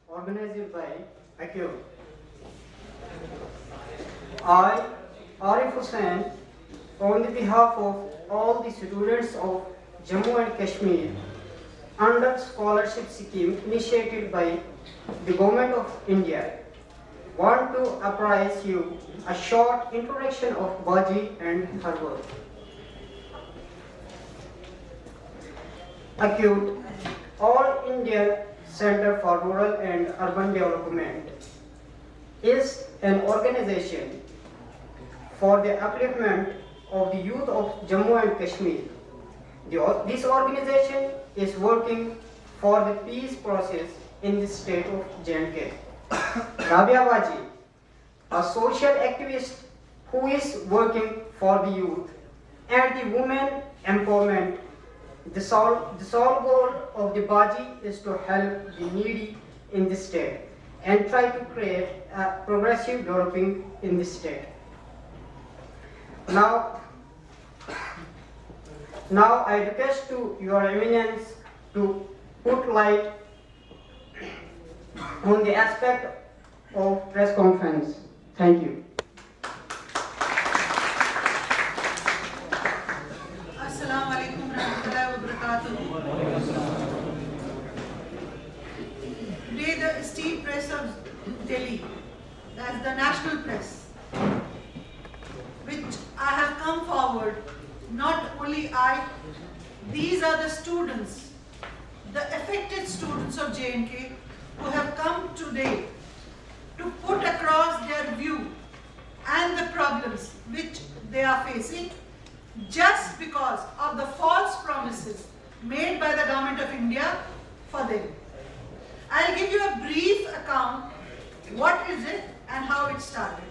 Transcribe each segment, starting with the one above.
organized by ACURE. I, Arif Hussain, on the behalf of all the students of Jammu and Kashmir, under scholarship scheme initiated by the Government of India, want to apprise you a short introduction of Baji and her work. ACURE, All India Center for Rural and Urban Development, is an organization for the upliftment of the youth of Jammu and Kashmir. This organization is working for the peace process in the state of J&K. Rabia Baji, a social activist who is working for the youth and the women empowerment. The sole goal of the Baji is to help the needy in the state and try to create a progressive developing in the state. Now I request to Your Eminence to put light on the aspect of press conference. Thank you. Assalamu alaikum warahmatullahi wabarakatuh. Today the esteemed press of Delhi, that's the national press, which I have come forward, not only I, these are the students, the affected students of J&K who have come today to put across their view and the problems which they are facing just because of the false promises made by the Government of India for them. I'll give you a brief account, what is it and how it started.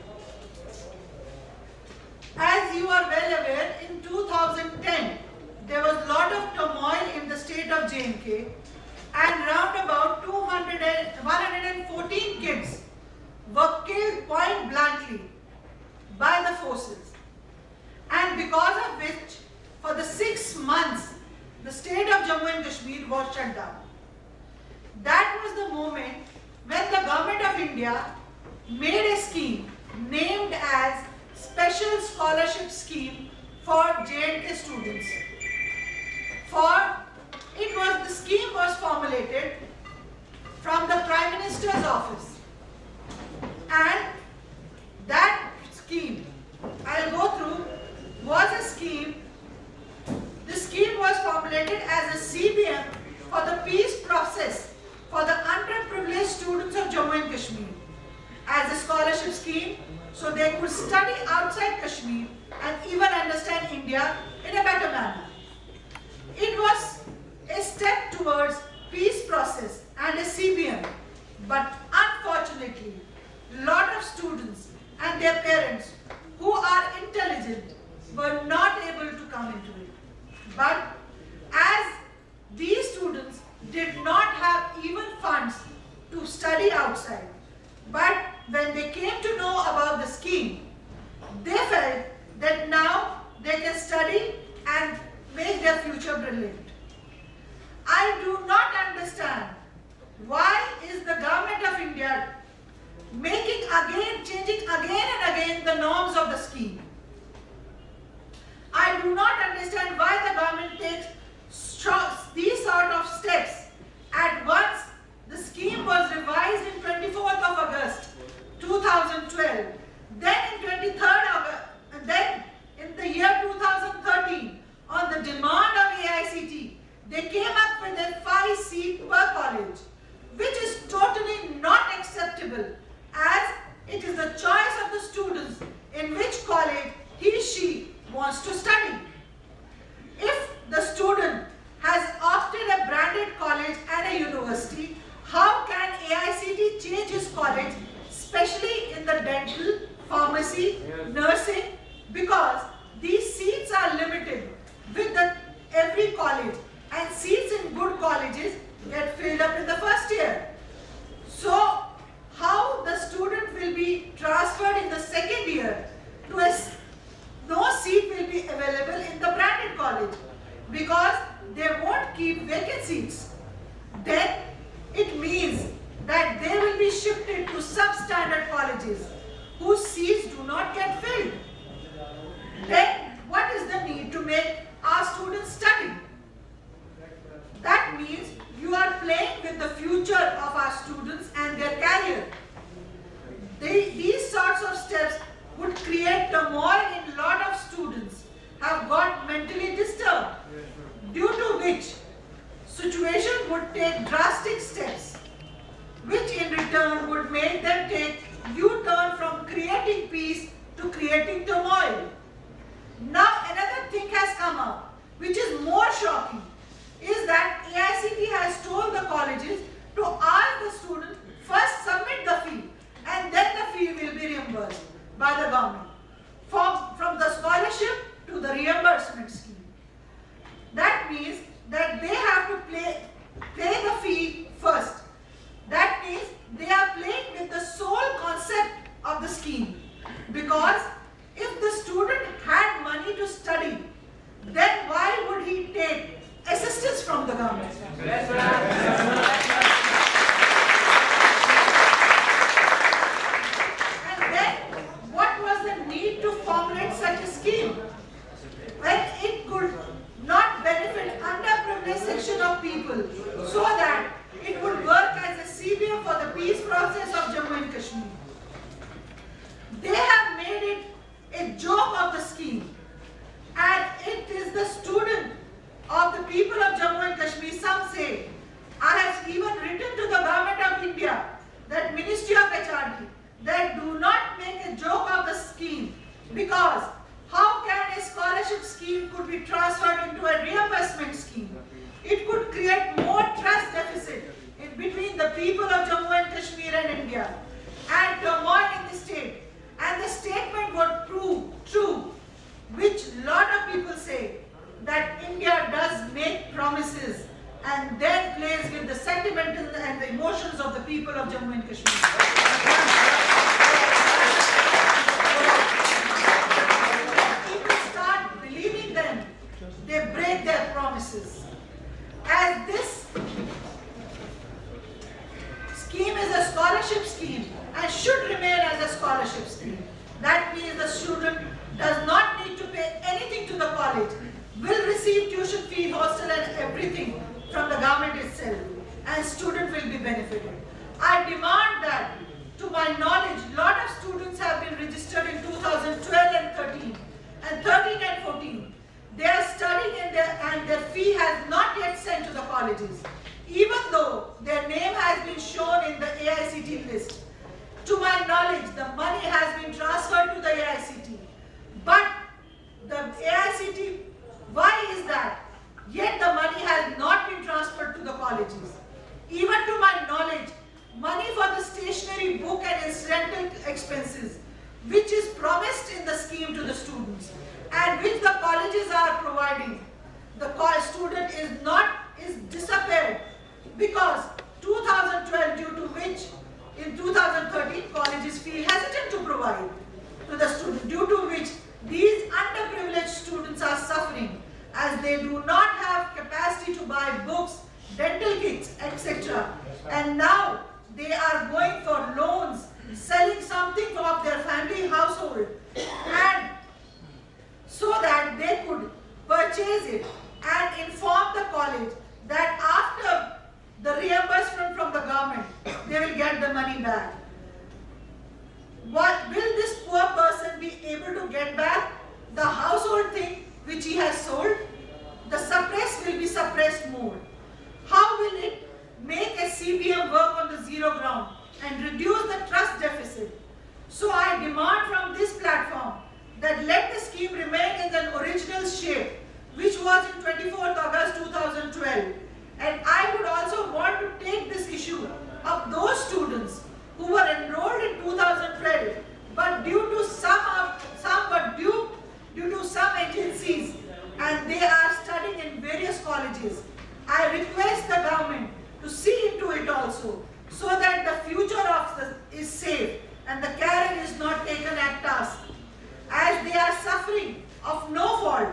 As you are well aware, in 2010, there was a lot of turmoil in the state of J&K, and round about 114 kids were killed point blankly by the forces. And because of which, for the 6 months, the state of Jammu and Kashmir was shut down. That was the moment when the Government of India made a scheme named as Special Scholarship Scheme for J&K students. The scheme was formulated from the Prime Minister's office, and that scheme, I'll go through, was a scheme. The scheme was formulated as a CBM for the peace process for the underprivileged students of Jammu and Kashmir, as a scholarship scheme so they could study outside Kashmir and even understand India in a better manner. It was a step towards peace process and a CBM, but unfortunately, a lot of students and their parents who are intelligent were not able to come into it. But as these students did not have even funds to study outside, but when they came to know about the scheme, they felt that now they can study and make their future brilliant. I do not understand why is the Government of India changing again and again the norms of the scheme. I do not understand why the government takes these sort of steps. At once, the scheme was revised in 24th of August 2012. Then in 23rd August, and then in the year 2013, on the demand of AICT, they came up with a 5 seat per college, which is totally not acceptable, as it is the choice of the students in which college he/she wants to study. If the student has opted a branded college and a university, how can AICT change his college, especially in the dental, pharmacy, nursing, because these seats are limited with every college, and seats in good colleges get filled up in the first year. So how the student will be transferred in the second year to no seat will be available in the branded college because they won't keep vacant seats. Then it means that they be shifted to substandard colleges whose seats do not get filled. Then what is the need to make our students study? That means you are playing with the future of our students and their career. These sorts of steps would create turmoil in a lot of students have got mentally disturbed, due to which situation would take drastic steps, which in return would make them take U-turn from creating peace to creating turmoil. Now another thing has come up, which is more shocking, is that AICT has told the colleges to ask the student first submit the fee and then the fee will be reimbursed by the government, from the scholarship to the reimbursement scheme. That means that they have to pay the fee first. That means they are playing with the sole concept of the scheme, because if the student had money to study, then why would he take assistance from the government? And then what was the need to formulate such a scheme when it could not benefit underprivileged section of people, so that it would work as a CBM for the peace process of Jammu and Kashmir? They have made it a joke of the scheme, and it is the student of the people of Jammu and Kashmir. Some say, I have even written to the government of India, that Ministry of HRD, that do not make a joke of the scheme, because how can a scholarship scheme could be transferred into a reimbursement scheme? It could create more trust deficit in between the people of Jammu and Kashmir and India, and turmoil in the state. And the statement would prove true, which a lot of people say, that India does make promises and then plays with the sentimental and the emotions of the people of Jammu and Kashmir. People start believing them, they break their promises. As this scheme is a scholarship scheme and should remain as a scholarship scheme, that means the student does not need to pay anything to the college, will receive tuition fee, hostel and everything from the government itself, and student will be benefited. I demand that, to my knowledge, lot of students have been registered in 2012 and 13 and 14. They are studying and their fee has not yet sent to the colleges, even though their name has been shown in the AICT list. To my knowledge, the money has been transferred to the AICT, but the AICT, why is that? Yet the money has not been transferred to the colleges. Even to my knowledge, money for the stationery, book and incidental expenses, which is promised in the scheme to the students and which the colleges are providing, the student is disappeared, because 2012, due to which in 2013 colleges feel hesitant to provide to the student, due to which these underprivileged students are suffering, as they do not have capacity to buy books, dental kits, etc. And now they are going for loans, selling something of their family household, and so that they could purchase it and inform the college that after the reimbursement from the government, they will get the money back. What will this poor person be able to get back? The household thing which he has sold, the suppressed will be suppressed more. How will it make a CBM work on the zero ground and reduce the trust deficit? So I demand from this platform that let the scheme remain in the original shape, which was in 24th August 2012. And I would also want to take this issue of those students who were enrolled in 2012, but due to some agencies, and they are studying in various colleges. I request the government to see into it also, so that the future of is safe and the carer is not taken at task, as they are suffering of no fault,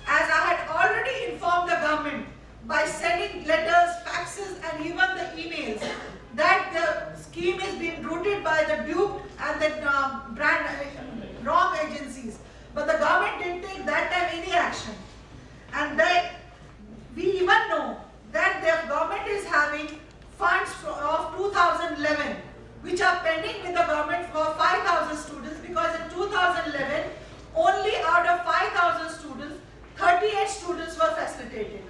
as I had already informed the government by sending letters, faxes and even the emails, that the scheme is by the duped and the wrong agencies. But the government didn't take that time any action. And we even know that the government is having funds of 2011 which are pending with the government for 5,000 students, because in 2011 only out of 5,000 students 38 students were facilitated,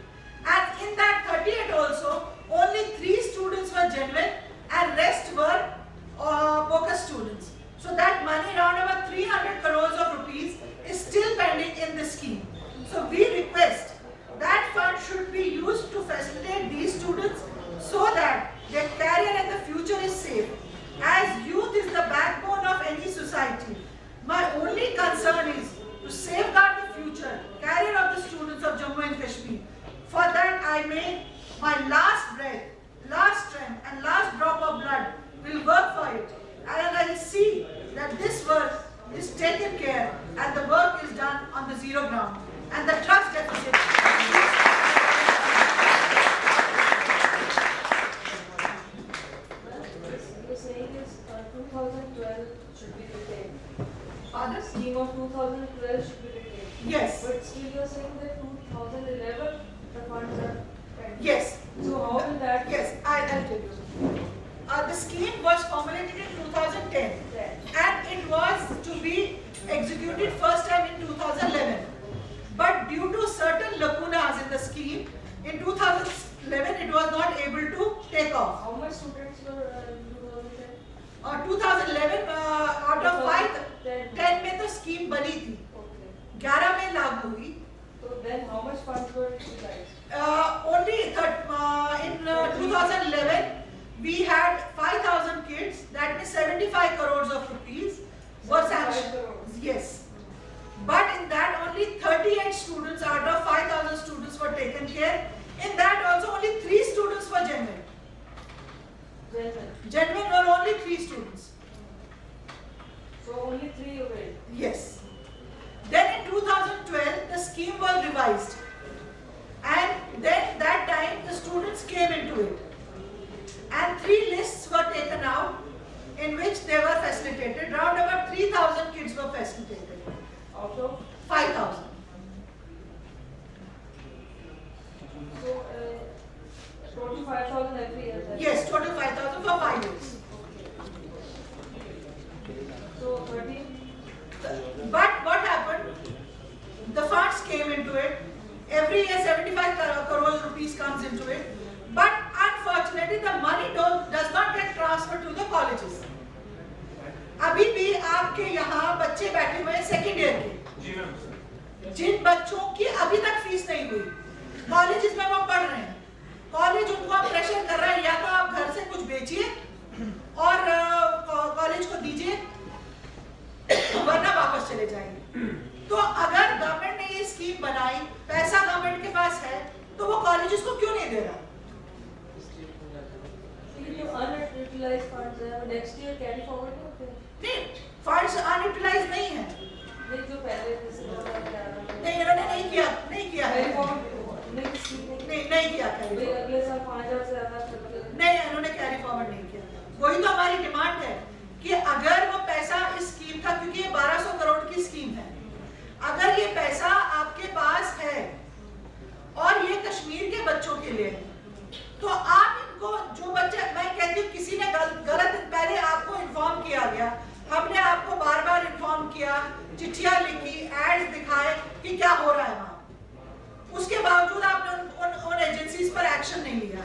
and in that 38 also only 3 students were genuine and rest were bogus students. So that money, around about 300 crores of rupees, is still pending in this scheme. So we request that fund should be used to facilitate these students so that their career and the future is safe. As youth is the backbone of any society, my only concern is to safeguard the future career of the students of Jammu and Kashmir. For that I may, my last breath, last strength and last drop of blood will work for it. And I see that this work is taken care and the work is done on the zero ground. And the trust deficit. You're saying is 2012 should be retained. Pardon? Scheme of 2012 should be retained. Yes. But still you're saying that 2011 the funds are pending. Yes. So how will that? Yes, I'll tell you. The scheme was formulated in 2010 and it was to be executed first time in 2011. But due to certain lacunas in the scheme, in 2011 it was not able to take off. How much students were in 2010? 2011 out of 5, 10 में तो scheme बनी थी, 11 में लागू हुई. So then how much funds were utilized? Only in 2011 we had 5,000 kids, that means 75 crores of rupees were sanctioned. Yes. But in that only 38 students out of 5,000 students were taken care. In that also only 3 students were genuine. Genuine were only 3 students. So only 3 availed? Yes. Then in 2012 the scheme was revised. And then that time the students came into it. And 3 lists were taken out in which they were facilitated. Around about 3,000 kids were facilitated. Out of 5,000. So total 5,000 every year. Yes, total 5,000 for 5 years. So 13. But what happened? The funds came into it. Every year 75 crores rupees comes into it. But unfortunately the money does not get transferred to the colleges. अभी भी आपके यहाँ बच्चे बैठे हुए हैं second year के, जिन बच्चों की अभी तक फीस नहीं हुई, कॉलेज में वो पढ़ रहे हैं. कॉलेज उनको प्रेशर कर रहा है या तो आप घर से कुछ बेचिए और कॉलेज को दीजिए वरना वापस चले जाएंगे. तो अगर गवर्नमेंट ने ये स्कीम बनाई, पैसा गवर्नमेंट के पास है, तो वो कॉलेजेस को क्यों नहीं दे रहा? Unutilized funds next year carry forward होते हैं? नहीं, फंड्स अनयूटिलाइज नहीं है. नहीं जो पहले नहीं इन्होंने नहीं किया है. नहीं किया अगले साल 5,000 से ज्यादा. नहीं, इन्होंने कैरी फॉरवर्ड नहीं किया. वही तो हमारी डिमांड है कि अगर वो पैसा इस स्कीम का, क्योंकि ये 1200 करोड़ की स्कीम है, अगर ये पैसा आपके पास है और ये कश्मीर के बच्चों के लिए है, तो आप इनको, जो बच्चे, मैं कहती हूँ किसी ने गलत पहले आपको इन्फॉर्म किया गया, हमने आपको बार बार इन्फॉर्म किया, चिट्ठियां लिखी, एड्स दिखाए कि क्या हो रहा है वहाँ, उसके बावजूद आपने उन एजेंसीज पर एक्शन नहीं लिया.